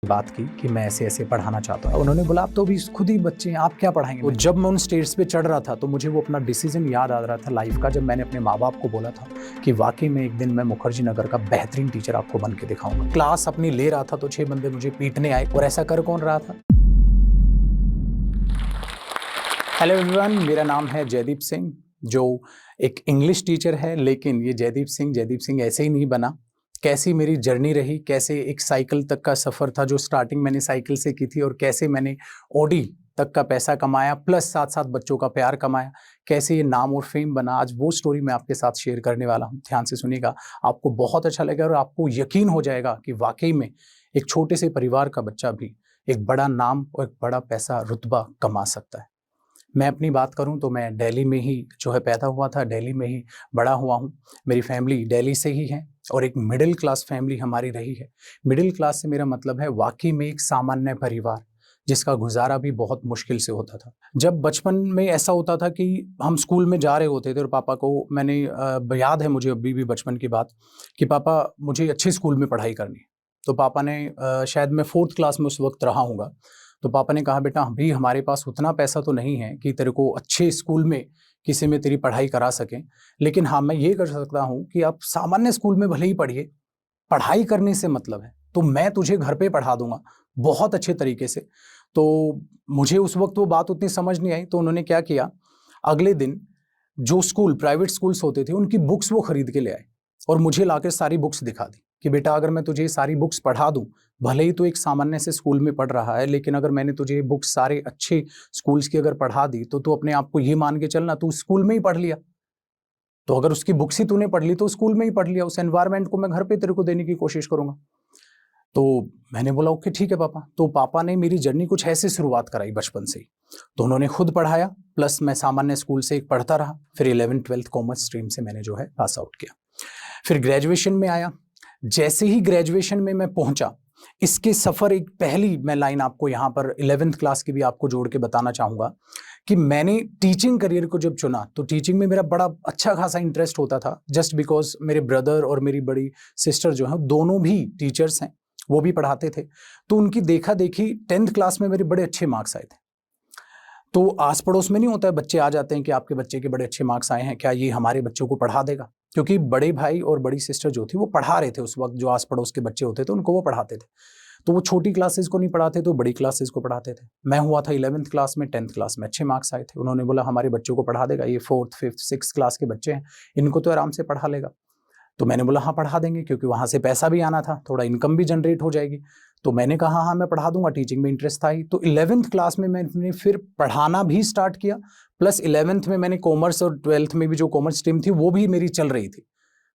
बात की कि मैं ऐसे ऐसे पढ़ाना चाहता हूँ। उन्होंने बोला आप तो अभी खुद ही बच्चे हैं, आप क्या पढ़ाएंगे। तो जब मैं उन स्टेज पे चढ़ रहा था तो मुझे वो अपना डिसीजन याद आ रहा था लाइफ का, जब मैंने अपने माँ बाप को बोला था कि वाकई में एक दिन मैं मुखर्जी नगर का बेहतरीन टीचर आपको बन के दिखाऊंगा। क्लास अपनी ले रहा था तो 6 बंदे मुझे पीटने आए, और ऐसा कर कौन रहा था। हेलो एवरीवन, मेरा नाम है जयदीप सिंह, जो एक इंग्लिश टीचर है। लेकिन ये जयदीप सिंह ऐसे ही नहीं बना। कैसी मेरी जर्नी रही, कैसे एक साइकिल तक का सफ़र था जो स्टार्टिंग मैंने साइकिल से की थी, और कैसे मैंने ऑडी तक का पैसा कमाया, प्लस साथ साथ बच्चों का प्यार कमाया, कैसे ये नाम और फेम बना। आज वो स्टोरी मैं आपके साथ शेयर करने वाला हूँ। ध्यान से सुनिएगा, आपको बहुत अच्छा लगेगा और आपको यकीन हो जाएगा कि वाकई में एक छोटे से परिवार का बच्चा भी एक बड़ा नाम और एक बड़ा पैसा रुतबा कमा सकता है। मैं अपनी बात करूं तो मैं दिल्ली में ही जो है पैदा हुआ था, दिल्ली में ही बड़ा हुआ हूं। मेरी फैमिली दिल्ली से ही है और एक मिडिल क्लास फैमिली हमारी रही है। मिडिल क्लास से मेरा मतलब है वाकई में एक सामान्य परिवार जिसका गुजारा भी बहुत मुश्किल से होता था। जब बचपन में ऐसा होता था कि हम स्कूल में जा रहे होते थे और पापा को मैंने याद है मुझे अभी भी बचपन की बात कि पापा मुझे अच्छे स्कूल में पढ़ाई करनी है। तो पापा ने शायद मैं 4th क्लास में उस वक्त रहा हूँगा, तो पापा ने कहा बेटा अभी हमारे पास उतना पैसा तो नहीं है कि तेरे को अच्छे स्कूल में किसी में तेरी पढ़ाई करा सकें, लेकिन हाँ मैं ये कर सकता हूँ कि आप सामान्य स्कूल में भले ही पढ़िए, पढ़ाई करने से मतलब है, तो मैं तुझे घर पे पढ़ा दूंगा बहुत अच्छे तरीके से। तो मुझे उस वक्त वो बात उतनी समझ नहीं आई, तो उन्होंने क्या किया, अगले दिन जो स्कूल प्राइवेट स्कूल्स होते थे उनकी बुक्स वो खरीद के ले आए और मुझे लाकर सारी बुक्स दिखा दी कि बेटा अगर मैं तुझे सारी बुक्स पढ़ा दूं, भले ही तो एक सामान्य से स्कूल में पढ़ रहा है, लेकिन अगर मैंने तुझे बुक्स सारे अच्छे स्कूल्स की अगर पढ़ा दी तो तू अपने आप को ये मान के चलना तू स्कूल में ही पढ़ लिया। तो अगर उसकी बुक्स ही तूने पढ़ ली तो स्कूल में ही पढ़ लिया, उस एनवायरमेंट को मैं घर पे तेरे को देने की कोशिश करूंगा। तो मैंने बोला ओके ठीक है पापा। तो पापा ने मेरी जर्नी कुछ ऐसे शुरुआत कराई बचपन से ही। तो उन्होंने खुद पढ़ाया, प्लस मैं सामान्य स्कूल से एक पढ़ता रहा। फिर 11th-12th कॉमर्स स्ट्रीम से मैंने जो है पास आउट किया। फिर ग्रेजुएशन में आया। जैसे ही ग्रेजुएशन में मैं पहुंचा, इसके सफर एक पहली मैं लाइन आपको यहाँ पर 11th क्लास की भी आपको जोड़ के बताना चाहूंगा कि मैंने टीचिंग करियर को जब चुना तो टीचिंग में मेरा बड़ा अच्छा खासा इंटरेस्ट होता था, जस्ट बिकॉज मेरे ब्रदर और मेरी बड़ी सिस्टर जो है दोनों भी टीचर्स हैं, वो भी पढ़ाते थे। तो उनकी देखा देखी 10th क्लास में मेरे बड़े अच्छे मार्क्स आए थे। तो आस पड़ोस में नहीं होता है, बच्चे आ जाते हैं कि आपके बच्चे के बड़े अच्छे मार्क्स आए हैं, क्या ये हमारे बच्चों को पढ़ा देगा। क्योंकि बड़े भाई और बड़ी सिस्टर जो थी वो पढ़ा रहे थे उस वक्त, जो आस पड़ोस के बच्चे होते थे उनको वो पढ़ाते थे। तो वो छोटी क्लासेस को नहीं पढ़ाते तो बड़ी क्लासेस को पढ़ाते थे। मैं हुआ था 11th क्लास में, 10th क्लास में अच्छे मार्क्स आए थे। उन्होंने बोला हमारे बच्चों को पढ़ा देगा, ये 4th 5th 6th क्लास के बच्चे हैं, इनको तो आराम से पढ़ा लेगा। तो मैंने बोला हाँ पढ़ा देंगे, क्योंकि वहाँ से पैसा भी आना था, थोड़ा इनकम भी जनरेट हो जाएगी। तो मैंने कहा हाँ मैं पढ़ा दूंगा, टीचिंग में इंटरेस्ट था ही। तो 11th क्लास में मैंने फिर पढ़ाना भी स्टार्ट किया, प्लस 11th में मैंने कॉमर्स और 12th में भी जो कॉमर्स स्ट्रीम थी वो भी मेरी चल रही थी।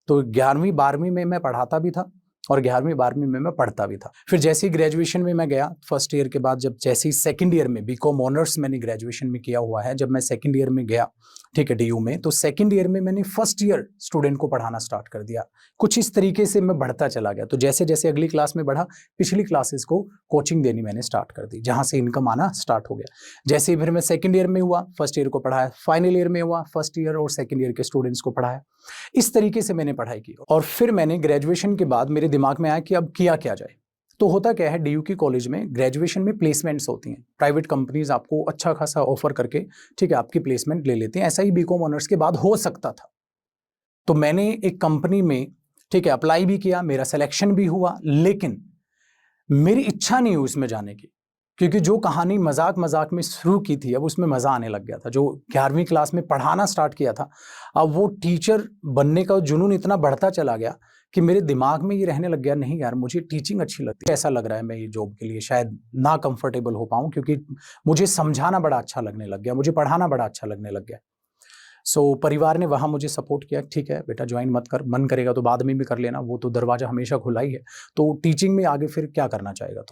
तो 11वीं 12वीं में मैं पढ़ाता भी था और 11वीं 12वीं में मैं पढ़ता भी था। फिर जैसे ही ग्रेजुएशन में मैं गया, फर्स्ट ईयर के बाद जब जैसे ही सेकंड ईयर में बीकॉम ऑनर्स मैंने ग्रेजुएशन में किया हुआ है, जब मैं सेकंड ईयर में गया, ठीक है, डीयू में, तो सेकंड ईयर में मैंने फर्स्ट ईयर स्टूडेंट को पढ़ाना स्टार्ट कर दिया। कुछ इस तरीके से मैं बढ़ता चला गया। तो जैसे जैसे अगली क्लास में बढ़ा, पिछली क्लासेस को कोचिंग देनी मैंने स्टार्ट कर दी, जहां से इनकम आना स्टार्ट हो गया। जैसे ही फिर मैं सेकंड ईयर में हुआ, फर्स्ट ईयर को पढ़ाया, फाइनल ईयर में हुआ, फर्स्ट ईयर और सेकंड ईयर के स्टूडेंट्स को पढ़ाया। इस तरीके से मैंने पढ़ाई की। और फिर मैंने ग्रेजुएशन के बाद मेरे दिमाग में आया कि अब किया क्या जाए। तो होता क्या है, डीयू की कॉलेज में ग्रेजुएशन में प्लेसमेंट्स होती हैं, प्राइवेट कंपनीज आपको अच्छा खासा ऑफर करके, ठीक है, आपकी प्लेसमेंट ले लेते हैं। ऐसा ही बीकॉम ऑनर्स के बाद हो सकता था। तो मैंने एक कंपनी में, ठीक है, अप्लाई भी किया, मेरा सिलेक्शन भी हुआ, लेकिन मेरी इच्छा नहीं हुई उसमें जाने की, क्योंकि जो कहानी मजाक मजाक में शुरू की थी अब उसमें मजा आने लग गया था। जो 11वीं क्लास में पढ़ाना स्टार्ट किया था, अब वो टीचर बनने का जुनून इतना बढ़ता चला गया कि मेरे दिमाग में ये रहने लग गया, नहीं यार मुझे टीचिंग अच्छी लगती है, ऐसा लग रहा है मैं ये जॉब के लिए शायद ना कंफर्टेबल हो पाऊं, क्योंकि मुझे समझाना बड़ा अच्छा लगने लग गया, मुझे पढ़ाना बड़ा अच्छा लगने लग गया। सो परिवार ने वहाँ मुझे सपोर्ट किया, ठीक है बेटा ज्वाइन मत कर, मन करेगा तो बाद में भी कर लेना, वो तो दरवाजा हमेशा खुला ही है। तो टीचिंग में आगे फिर क्या करना चाहेगा।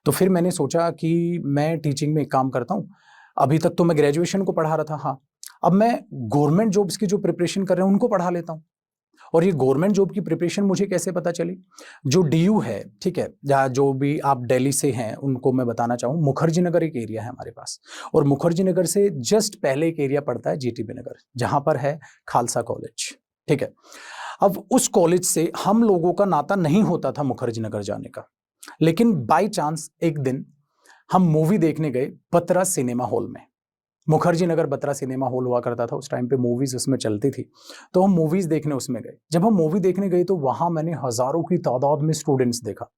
तो फिर मैंने सोचा कि मैं टीचिंग में एक काम करता हूँ। अभी तक तो मैं ग्रेजुएशन को पढ़ा रहा था, हाँ, अब मैं गवर्नमेंट जॉब्स की जो प्रिपरेशन कर रहे हैं उनको पढ़ा लेता हूँ। और ये गवर्नमेंट जॉब की प्रिपरेशन मुझे कैसे पता चली, जो डीयू है, ठीक है, या जो भी आप दिल्ली से हैं उनको मैं बताना चाहूँ, मुखर्जी नगर एक एरिया है हमारे पास, और मुखर्जी नगर से जस्ट पहले एक एरिया पड़ता है जीटीबी नगर, जहाँ पर है खालसा कॉलेज, ठीक है। अब उस कॉलेज से हम लोगों का नाता नहीं होता था मुखर्जी नगर जाने का। लेकिन बाय चांस एक दिन हम मूवी देखने गए बत्रा सिनेमा हॉल में। मुखर्जी नगर बत्रा सिनेमा हॉल हुआ करता था, उस टाइम पे मूवीज उसमें चलती थी। तो हम मूवीज देखने उसमें गए। जब हम मूवी देखने गए तो वहां मैंने हजारों की तादाद में स्टूडेंट्स देखा।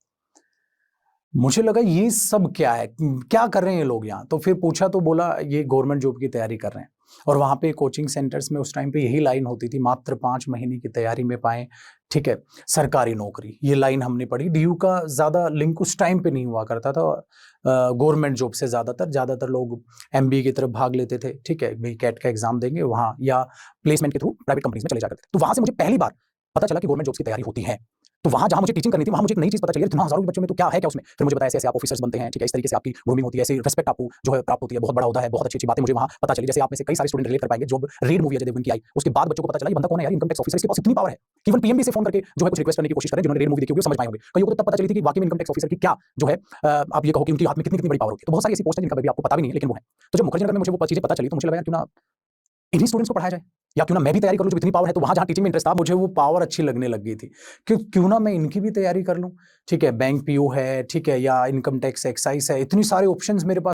मुझे लगा ये सब क्या है, क्या कर रहे हैं ये लोग यहाँ। तो फिर पूछा तो बोला ये गवर्नमेंट जॉब की तैयारी कर रहे हैं। और वहां पे कोचिंग सेंटर्स में उस टाइम पे यही लाइन होती थी, मात्र 5 महीने की तैयारी में पाए, ठीक है, सरकारी नौकरी। ये लाइन हमने पढ़ी। डीयू का ज्यादा लिंक उस टाइम पे नहीं हुआ करता था गवर्नमेंट जॉब से। ज्यादातर लोग एमबीए की तरफ भाग लेते थे, ठीक है, भाई कैट का एग्जाम देंगे वहां, या प्लेसमेंट के थ्रू प्राइवेट कंपनीज में चले जाते थे। तो वहां से मुझे पहली बार पता चला कि गवर्नमेंट जॉब्स की तैयारी होती है। तो वहां जहां मुझे टीचिंग करनी थी, वहां मुझे एक नई चीज पता चली, इतना हजारों के बच्चों में तो क्या है क्या उसमें। फिर मुझे बताया ऐसे ऐसे आप ऑफिसर्स बनते हैं, ठीक है, इस तरीके से आपकी ग्रूमिंग होती है, ऐसे रिस्पेक्ट आपको जो है प्राप्त होती है, बहुत बड़ा होता है, बहुत अच्छी अच्छी बातें मुझे वहां पता चली। जैसे आप में से कई सारे स्टूडेंट रिलेट कर पाएंगे, जब रेड मूवी अजय देवगन की आई उसके बाद बच्चों को पता चला ये बंदा कौन है यार, इनकम टैक्स ऑफिसर, इसके पास इतनी पावर है। इवन पीएमबी से फोन करके जो है कुछ रिक्वेस्ट करने की कोशिश करें, जिन्होंने रेड मूवी देखी होगी समझ पाए होंगे। कईयों को तो तब पता चली थी कि वाकई में इनकम टैक्स ऑफिसर की क्या जो है आप ये कहो कि उनके हाथ में कितनी कितनी बड़ी पावर होती है। तो बहुत सारी ऐसी पोस्ट है जिनका भी आपको पता भी नहीं है, लेकिन वो है। तो जब मुखर्जी नगर में मुझे वो चीजें पता चली तो मुझे लगा क्यों ना इन्हीं स्टूडेंट्स को पढ़ाया जाए, या क्यों ना मैं भी तैयारी कर लूं। जब इतनी पावर है तो वहां जहां टीचिंग में इंटरेस्ट था, मुझे वो पावर अच्छी लगने लग गई थी। क्यों ना मैं इनकी भी तैयारी कर लूं, ठीक है, बैंक पीओ है, ठीक है, या इनकम टैक्स एक्साइज है, इतनी सारे ऑप्शंस मेरे पास